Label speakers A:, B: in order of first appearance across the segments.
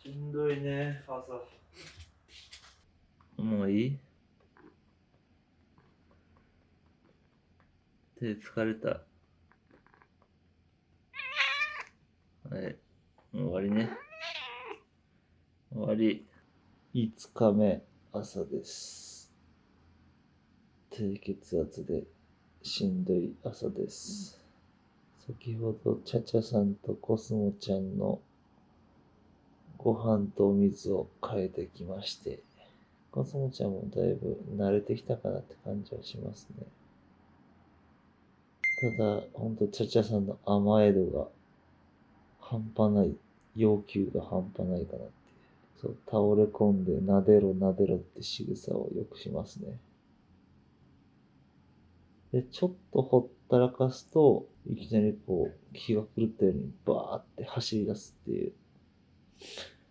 A: しんどいね、朝。もういい？手疲れた。はい、もう終わりね。終わり。5日目、朝です。低血圧でしんどい朝です。先ほど、ちゃちゃさんとコスモちゃんのご飯とお水を変えてきまして、コスモちゃんもだいぶ慣れてきたかなって感じはしますね。ただ、ほんとちゃちゃさんの甘え度が半端ない、要求が半端ないかなっていう。そう、倒れ込んで撫でろ撫でろって仕草をよくしますね。で、ちょっとほったらかすと、いきなりこう、気が狂ったようにバーって走り出すっていう。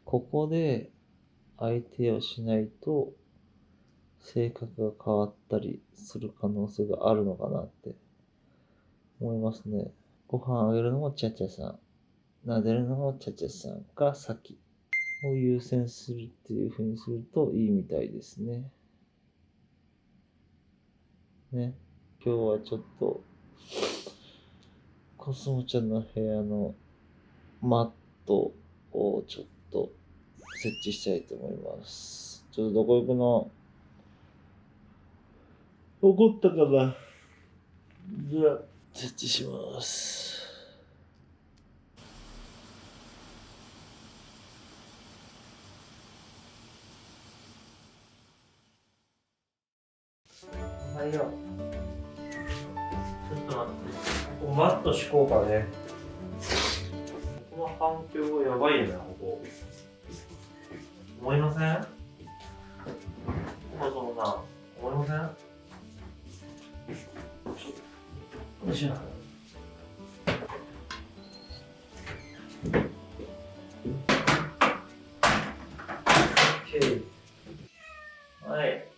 A: ここで、相手をしないと、性格が変わったりする可能性があるのかなって思いますね。ご飯あげるのもちゃちゃさん、撫でるのもちゃちゃさんが先を優先するっていう風にするといいみたいですね。ね。今日はちょっと、コスモちゃんの部屋のマットをちょっと設置したいと思います。ちょっとどこ行くの？怒ったかな？じゃあ、設置します。おはよう。ちょっと待って。ここマット敷こうかね。この環境やばいよな、ここ。思いません？そんな、思いません？よいしょ。OK。はい。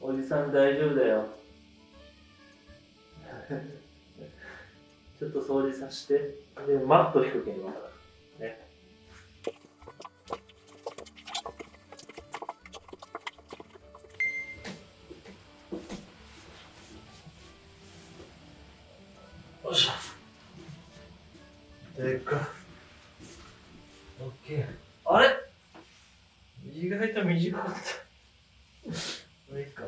A: おじさん大丈夫だよ。ちょっと掃除させて。で、マット引くけん今から。ね。よいしょ。でか。オッケー。あれ？意外と短かった。もういいか。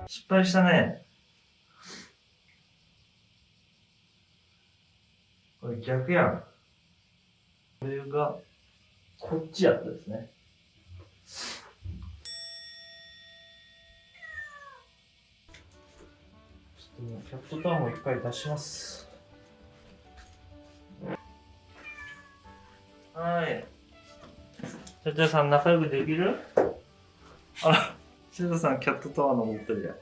A: 失敗したね。これ逆やん。これが、こっちやったですね。ちょっともうキャットタワーも一回出します。はい。ちゃちゃさん仲良くできる？あら、ちゃちゃさんキャットタワー登ってるやん。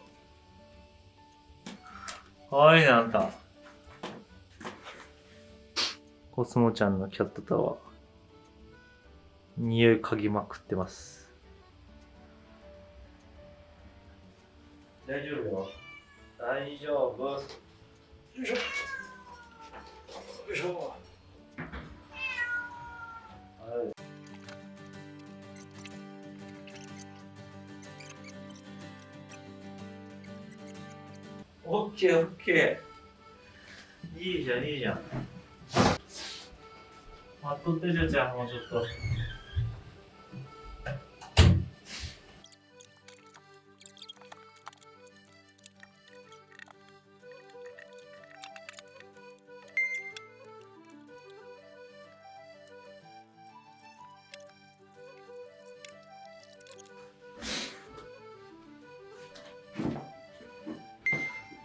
A: かわいいね、あんた。コスモちゃんのキャットタワー。匂い嗅ぎまくってます。大丈夫よ。大丈夫。よいしょ。よいしょ。はい。オッケーオッケー。いいじゃんいいじゃん。待っとってじゃあもうちょっと。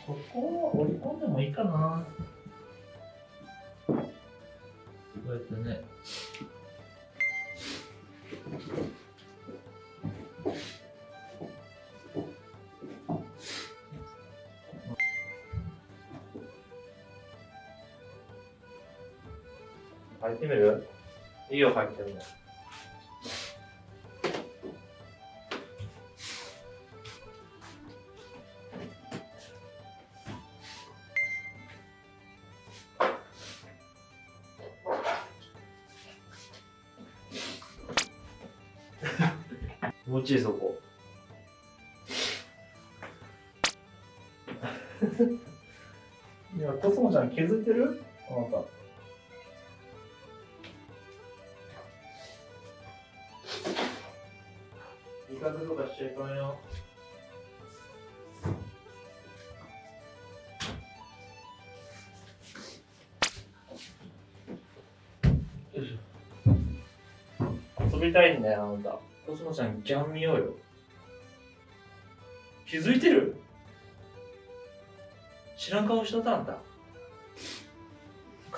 A: ここを折り込んでもいいかな。こうやってね。入ってみる？いいよ、入ってるの。気持ちいい、そこ。いや、コスモちゃん削ってる？あなた。威嚇とかしちゃいかんよ。よいしょ。遊びたいんだよ、あなた。コスモちゃん、ギャン見ようよ。気づいてる？知らん顔しとったんだ。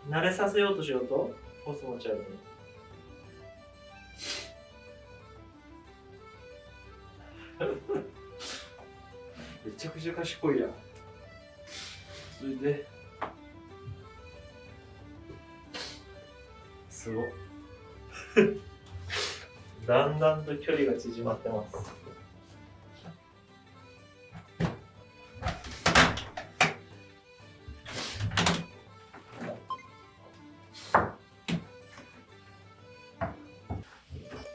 A: 慣れさせようとしようと、コスモちゃんに。めちゃくちゃ賢いやん。それで、すごっ。だんだんと距離が縮まってます。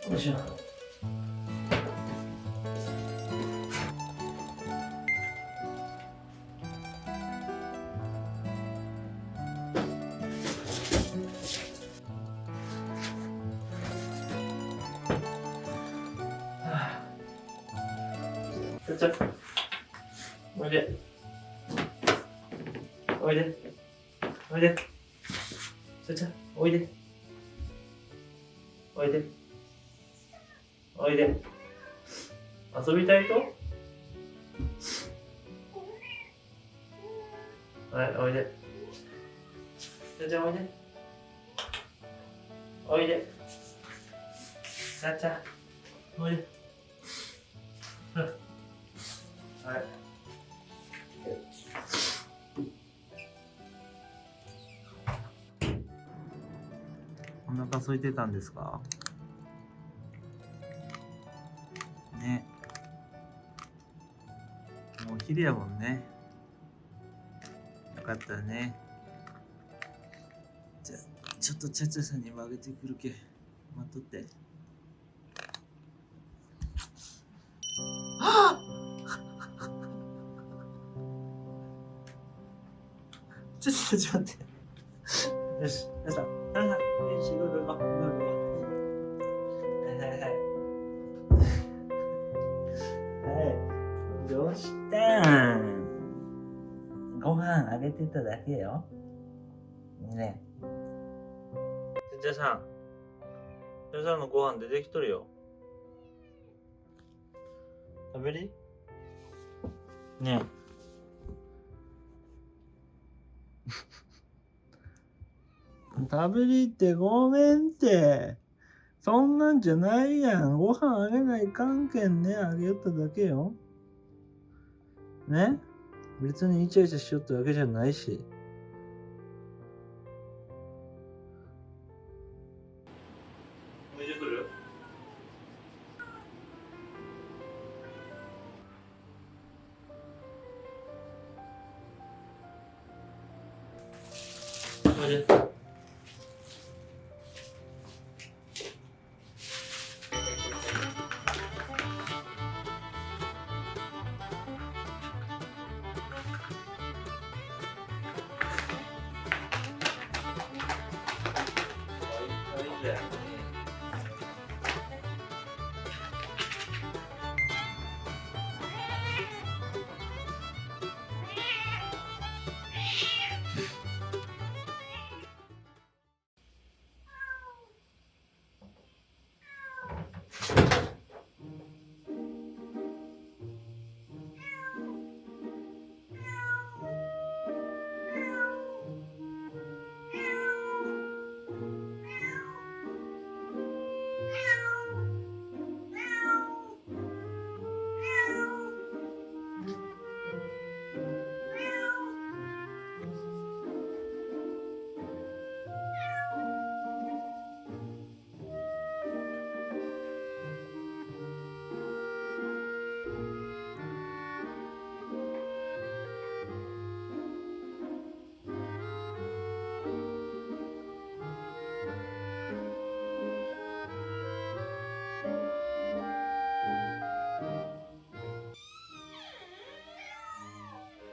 A: よいしょ。ちょ、おいで。おいで。おいで。おいで。おいで。おいで。遊びたいと？はい、おいで。じゃあおいで。おいで。ちゃちゃ。おいで。はい。お腹空いてたんですか？ね。もうお昼やもんね。よかったね。じゃあ、ちょっとちゃちゃさんにもあげてくるけ。待っとって。はぁちょっと待って。よし、よし、よし、ごめん。はい。どうしたん？ご飯あげてただけよ。ねえ。ちゃちゃさん。ちゃちゃんのご飯出てきとるよ。食べり？ねえ。食べりってごめんって。そんなんじゃないやん。ご飯あげないかんけんね。あげよっただけよ。ね？別にイチャイチャしよったわけじゃないし。おいでくる？おいで。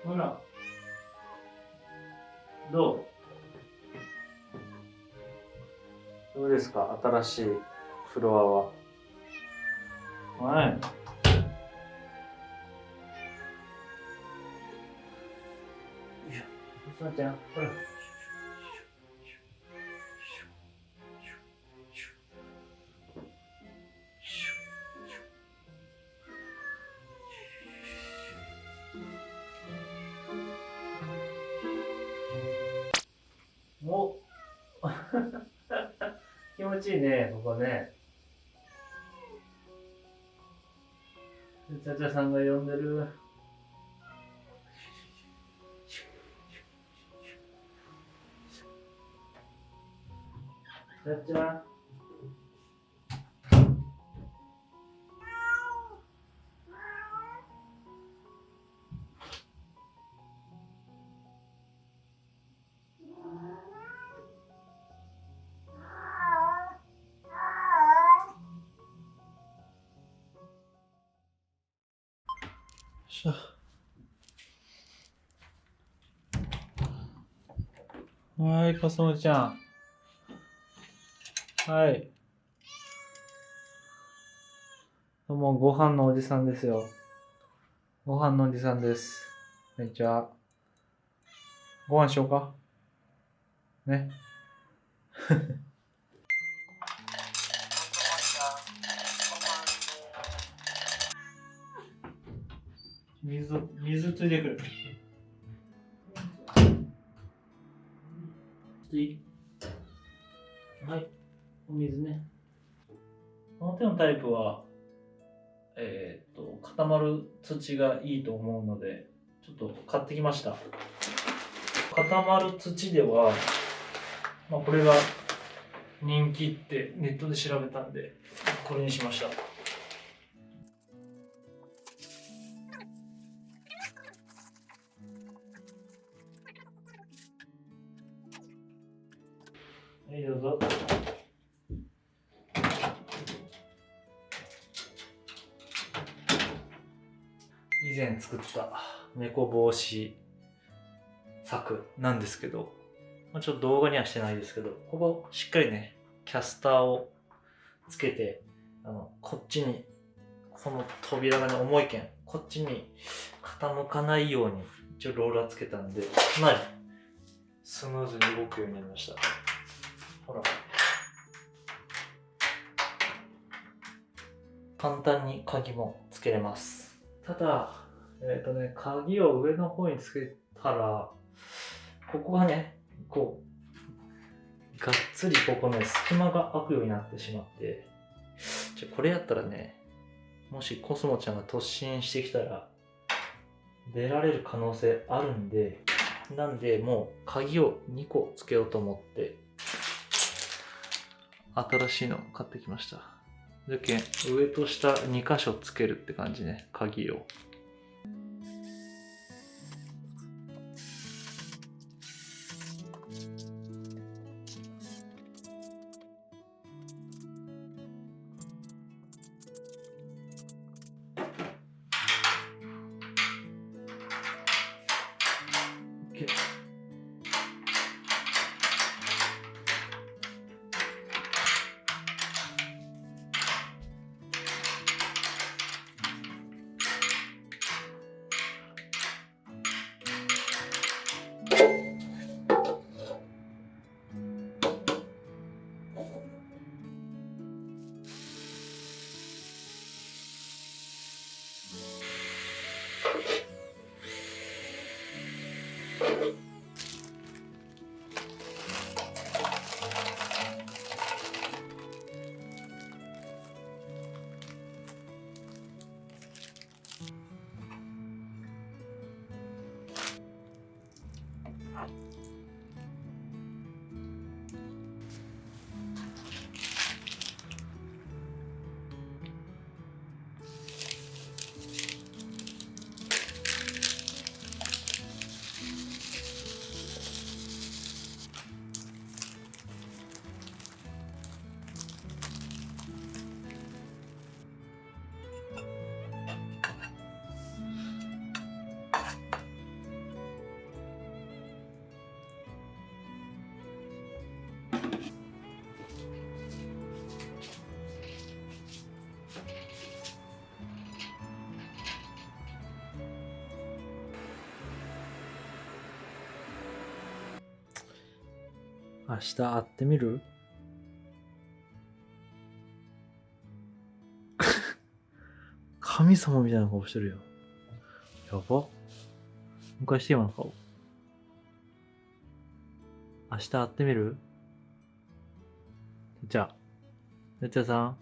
A: ほら。どうですか、新しいフロアは。はい。さあちゃん、ほら。お気持ちいいね、ここね。ちゃちゃさんが呼んでる。ちゃちゃ。しょ。はい、コスモちゃん。はい。どうも、ご飯のおじさんですよ。ご飯のおじさんです。こんにちは。ご飯しようかね。水ついてくる。いい？はい、お水ね。この手のタイプは、固まる土がいいと思うので、ちょっと買ってきました。固まる土では、これが人気ってネットで調べたんで、これにしました。はい、どうぞ。以前作った猫防止柵なんですけど、ちょっと動画にはしてないですけど、ここしっかりね、キャスターをつけて、こっちに、この扉がね、重いけん、こっちに傾かないように一応ローラーつけたんで、かなりスムーズに動くようになりました。ほら。簡単に鍵もつけれます。ただ、鍵を上の方につけたら、ここがね、こう、がっつりここね、隙間が空くようになってしまって、これやったらね、もしコスモちゃんが突進してきたら、出られる可能性あるんで、なんでもう鍵を2個つけようと思って、新しいの買ってきました。じゃけん、上と下2箇所つけるって感じね、鍵を。明日会ってみる？神様みたいな顔してるよ。やば。もう一回して今の顔。明日会ってみる？じゃあ、やっちゃさん。